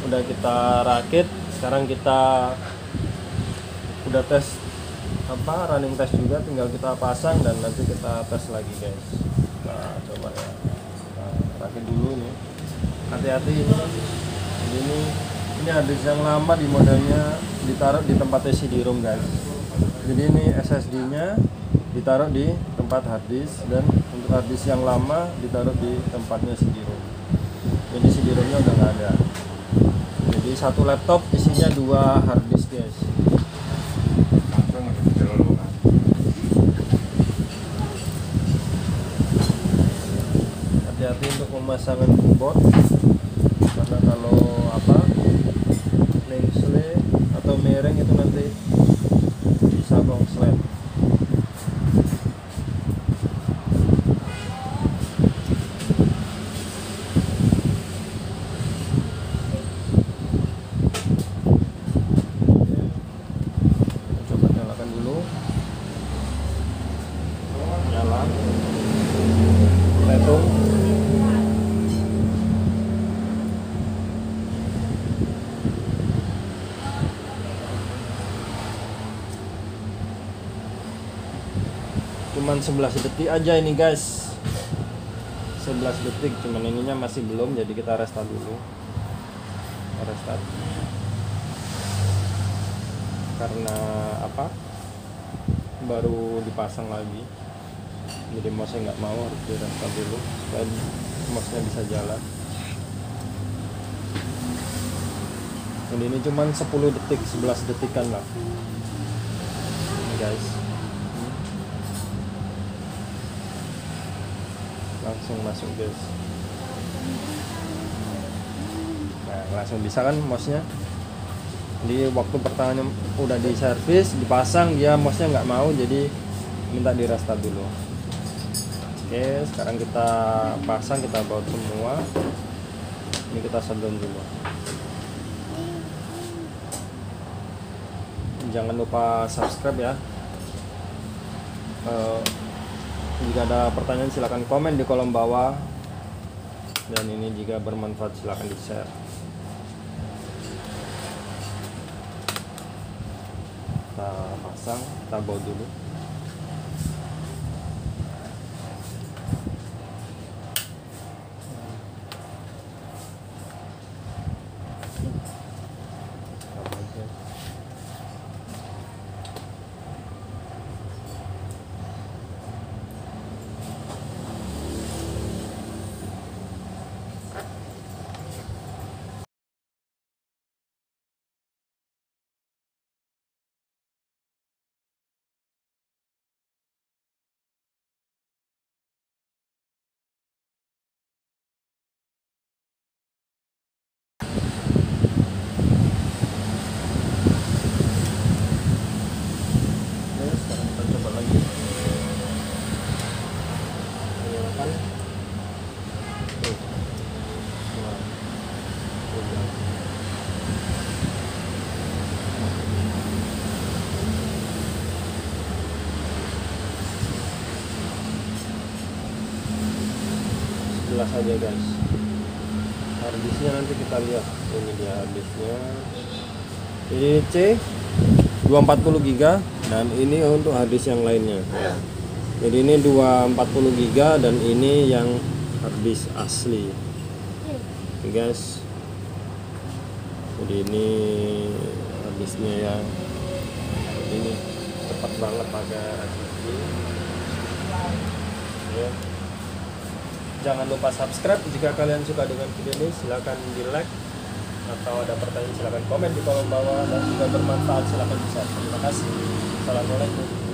udah kita rakit. Sekarang kita udah tes running test juga, tinggal kita pasang dan nanti kita tes lagi guys. Nah coba ya, kita rakit dulu nih. Hati-hati ini harddisk yang lama, di modelnya ditaruh di tempatnya CD-ROM guys. Jadi ini SSD nya ditaruh di tempat harddisk, dan untuk harddisk yang lama ditaruh di tempatnya CD-ROM. Jadi CD-ROM nya udah nggak ada. Jadi satu laptop isinya 2 harddisk guys. Hati-hati untuk pemasangan keyboard, karena kalau mengsle atau miring itu nanti bisa kongslet. Coba nyalakan dulu, nyala, hitung. Cuman 11 detik aja ini guys, 11 detik, cuman ininya masih belum, jadi kita restart dulu. Restart karena baru dipasang lagi, jadi mouse nggak mau, harus di restart dulu supaya mouse nya bisa jalan. Dan ini cuman 10 detik, 11 detikan lah ini guys. Langsung masuk guys. Nah langsung bisa kan mouse-nya. Jadi waktu pertamanya udah di servis, dipasang, dia mouse-nya nggak mau, jadi minta di restart dulu. Oke, sekarang kita pasang, kita baut semua. Ini kita shutdown dulu. Jangan lupa subscribe ya. Jika ada pertanyaan silahkan komen di kolom bawah, dan ini jika bermanfaat silahkan di share. Kita pasang, kita baut dulu. Sekarang kita coba lagi. Nyalakan. Jelas aja guys. Harddisknya nanti kita lihat. Ini dia harddisknya. Ini C 240 GB, dan ini untuk harddisk yang lainnya. Jadi ini 240 GB dan ini yang harddisk asli. Oke guys. Jadi ini harddisknya yang ini cepat banget pakai SSD. Ya. Jangan lupa subscribe. Jika kalian suka dengan video ini silahkan di like, atau ada pertanyaan silahkan komen di kolom bawah, dan jika bermanfaat silahkan di share. Terima kasih. Assalamualaikum.